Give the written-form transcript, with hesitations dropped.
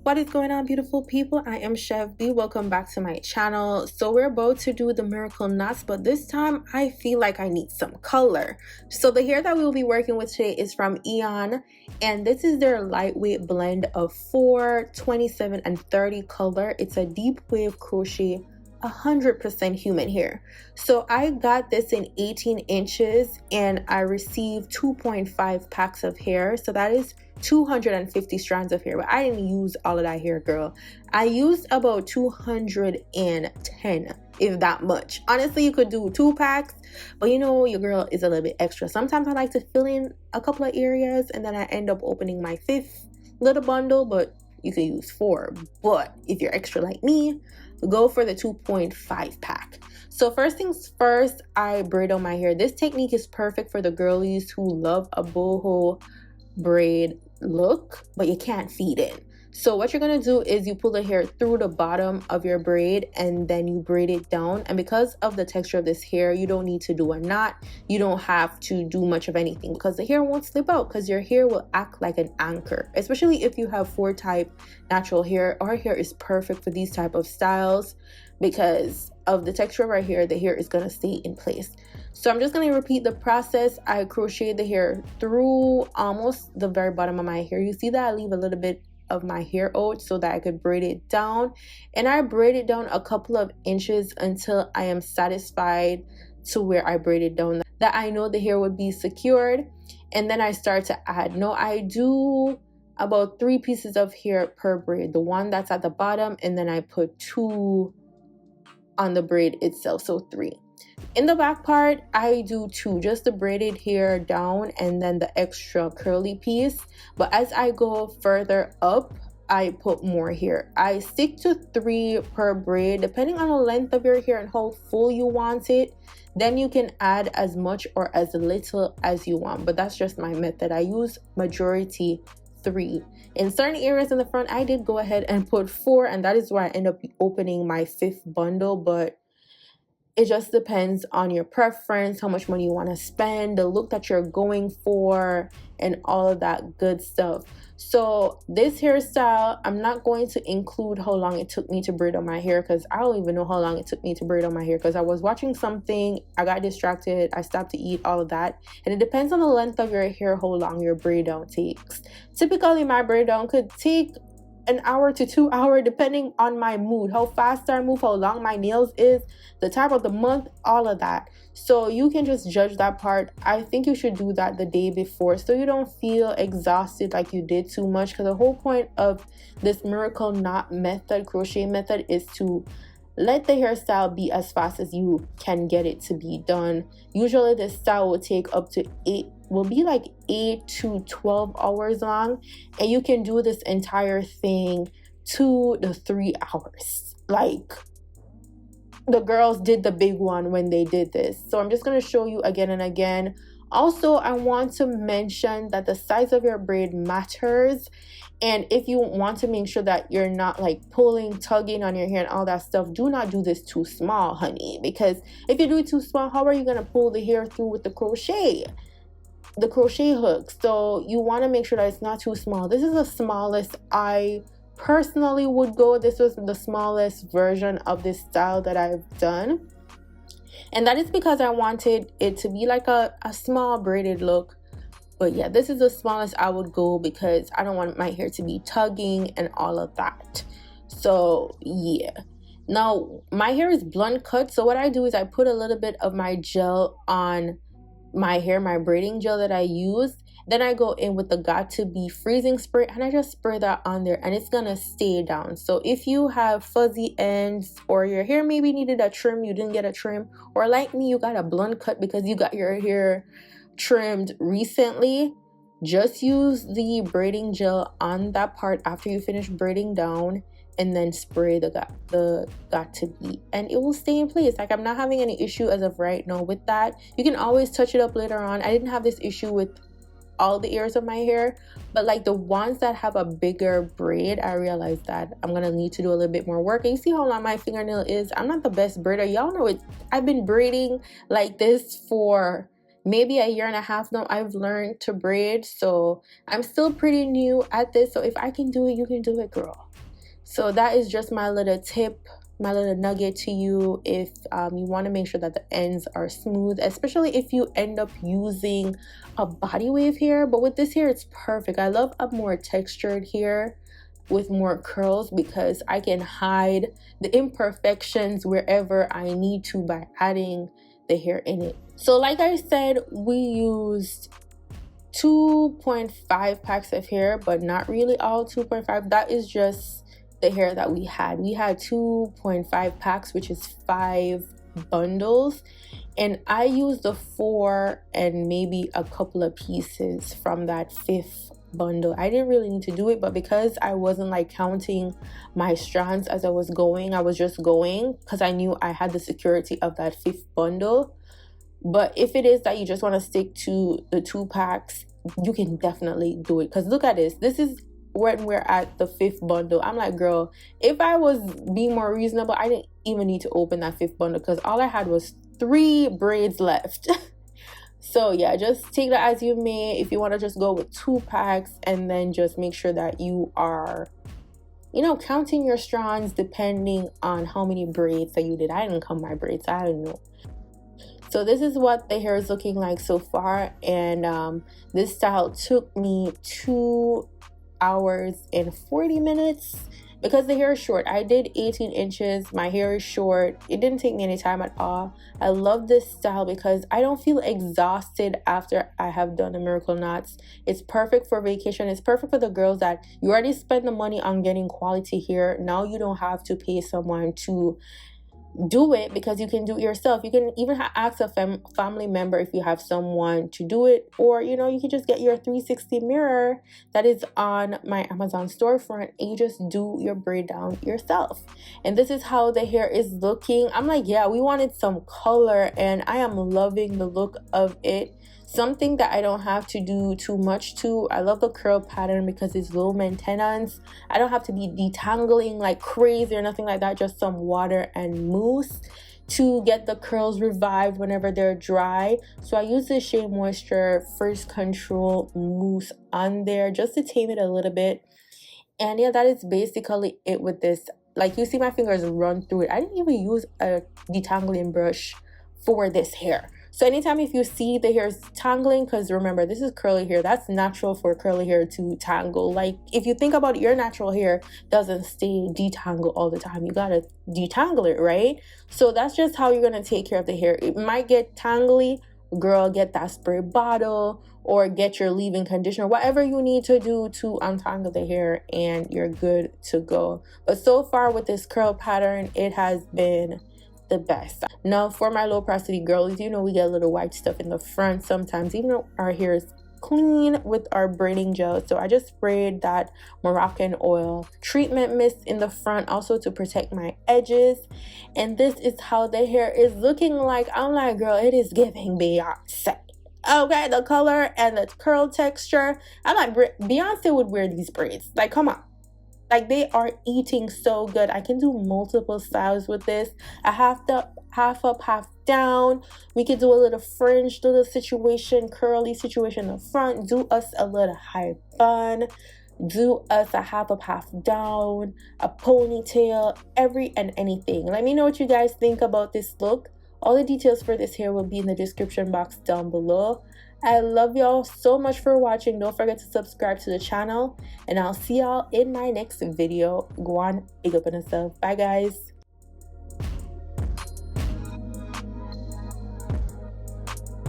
What is going on, beautiful people? I am Chef B. Welcome back to my channel. So we're about to do the miracle knots, but this time I feel like I need some color. So the hair that we will be working with today is from Eayon, and this is their lightweight blend of 4, 27, and 30 color. It's a deep wave crochet 100% human hair. So I got this in 18 inches and I received 2.5 packs of hair. So that is 250 strands of hair, but I didn't use all of that hair, girl. I used about 210, if that much. Honestly, you could do 2 packs, but you know, your girl is a little bit extra. Sometimes I like to fill in a couple of areas and then I end up opening my 5th little bundle, but you could use 4. But if you're extra like me, go for the 2.5 pack. So first things first, I braid on my hair. This technique is perfect for the girlies who love a boho braid look, but you can't feed it. So what you're gonna do is you pull the hair through the bottom of your braid and then you braid it down. And because of the texture of this hair, you don't need to do a knot. You don't have to do much of anything because the hair won't slip out, because your hair will act like an anchor. Especially if you have 4 type natural hair. Our hair is perfect for these type of styles because of the texture of our hair. The hair is gonna stay in place. So I'm just going to repeat the process. I crochet the hair through almost the very bottom of my hair. You see that I leave a little bit of my hair out so that I could braid it down. And I braid it down a couple of inches until I am satisfied to where I braided down, that I know the hair would be secured. And then I start to add. Now I do about 3 pieces of hair per braid. The one that's at the bottom, and then I put 2 on the braid itself, so 3. In the back part, I do 2, just the braided hair down and then the extra curly piece. But as I go further up, I put more hair. I stick to 3 per braid, depending on the length of your hair and how full you want it. Then you can add as much or as little as you want, but that's just my method. I use majority 3. In certain areas in the front, I did go ahead and put 4, and that is where I end up opening my 5th bundle. But it just depends on your preference, how much money you want to spend, the look that you're going for, and all of that good stuff. So this hairstyle, I'm not going to include how long it took me to braid on my hair, because I don't even know how long it took me to braid on my hair, because I was watching something, I got distracted, I stopped to eat, all of that. And it depends on the length of your hair, how long your braid down takes. Typically, my braid down could take an hour to 2 hours, depending on my mood, how fast I move, how long my nails is, the time of the month, all of that. So you can just judge that part. I think you should do that the day before so you don't feel exhausted like you did too much, because the whole point of this miracle knot method, crochet method, is to let the hairstyle be as fast as you can get it to be done. Usually this style will take up to 8 to 12 hours long, and you can do this entire thing 2 to 3 hours. Like, the girls did the big one when they did this. So I'm just going to show you again and again. Also, I want to mention that the size of your braid matters. And if you want to make sure that you're not like pulling, tugging on your hair and all that stuff, do not do this too small, honey. Because if you do it too small, how are you going to pull the hair through with the crochet hook? So you want to make sure that it's not too small. This is the smallest I personally would go. This was the smallest version of this style that I've done. And that is because I wanted it to be like a small braided look. But yeah, this is the smallest I would go because I don't want my hair to be tugging and all of that. So yeah. Now, my hair is blunt cut. So what I do is I put a little bit of my gel on my hair, my braiding gel that I use. Then I go in with the Got To Be freezing spray and I just spray that on there, and it's gonna stay down. So if you have fuzzy ends or your hair maybe needed a trim, you didn't get a trim, or like me, you got a blunt cut because you got your hair trimmed recently, just use the braiding gel on that part after you finish braiding down, and then spray the got to be, and it will stay in place. Like, I'm not having any issue as of right now with that. You can always touch it up later on. I didn't have this issue with all the areas of my hair, but like the ones that have a bigger braid, I realized that I'm gonna need to do a little bit more work. And you see how long my fingernail is. I'm not the best braider, y'all know it. I've been braiding like this for maybe a year and a half now. I've learned to braid, so I'm still pretty new at this. So if I can do it, you can do it, girl. So that is just my little tip, my little nugget to you. If you want to make sure that the ends are smooth, especially if you end up using a body wave hair. But with this hair, it's perfect. I love a more textured hair with more curls because I can hide the imperfections wherever I need to by adding the hair in it. So like I said, we used 2.5 packs of hair, but not really all 2.5. That is just the hair that we had. We had 2.5 packs, which is 5 bundles, and I used the 4 and maybe a couple of pieces from that 5th bundle. I didn't really need to do it, but because I wasn't like counting my strands as I was going, I was just going because I knew I had the security of that 5th bundle. But if it is that you just want to stick to the 2 packs, you can definitely do it. Because look at this. This is when we're at the 5th bundle. I'm like, girl, if I was being more reasonable, I didn't even need to open that 5th bundle because all I had was 3 braids left. So yeah, just take that as you may. If you want to just go with 2 packs, and then just make sure that you are, you know, counting your strands depending on how many braids that you did. I didn't count my braids, so I don't know. So this is what the hair is looking like so far, and this style took me 2 hours and 40 minutes because the hair is short. I did 18 inches. My hair is short. It didn't take me any time at all. I love this style because I don't feel exhausted after I have done the miracle knots. It's perfect for vacation. It's perfect for the girls that you already spent the money on getting quality hair. Now you don't have to pay someone to do it because you can do it yourself. You can even ask a family member if you have someone to do it, or you know, you can just get your 360 mirror that is on my Amazon storefront and you just do your braid down yourself. And this is how the hair is looking. I'm like, yeah, we wanted some color and I am loving the look of it. Something that I don't have to do too much to. I love the curl pattern because it's low maintenance. I don't have to be detangling like crazy or nothing like that. Just some water and mousse to get the curls revived whenever they're dry. So I use the Shea Moisture First Control mousse on there just to tame it a little bit. And yeah, that is basically it with this. Like, you see my fingers run through it. I didn't even use a detangling brush for this hair. So anytime if you see the hair is tangling, because remember, this is curly hair, that's natural for curly hair to tangle. Like, if you think about it, your natural hair doesn't stay detangled all the time. You gotta detangle it, right? So that's just how you're gonna take care of the hair. It might get tangly. Girl, get that spray bottle or get your leave-in conditioner, whatever you need to do to untangle the hair, and you're good to go. But so far with this curl pattern, it has been the best. Now for my low porosity girls, you know, we get a little white stuff in the front sometimes, even though our hair is clean with our braiding gel. So I just sprayed that Moroccan oil treatment mist in the front also to protect my edges, and this is how the hair is looking like. I'm like, girl, it is giving Beyonce. Okay, the color and the curl texture. I'm like, Beyonce would wear these braids. Like, come on. Like, they are eating so good. I can do multiple styles with this. A half up, half down. We could do a little fringe little situation, curly situation in the front. Do us a little high bun. Do us a half up, half down. A ponytail. Every and anything. Let me know what you guys think about this look. All the details for this hair will be in the description box down below. I love y'all so much for watching. Don't forget to subscribe to the channel, and I'll see y'all in my next video. GWAN, big up on yourself. Bye guys.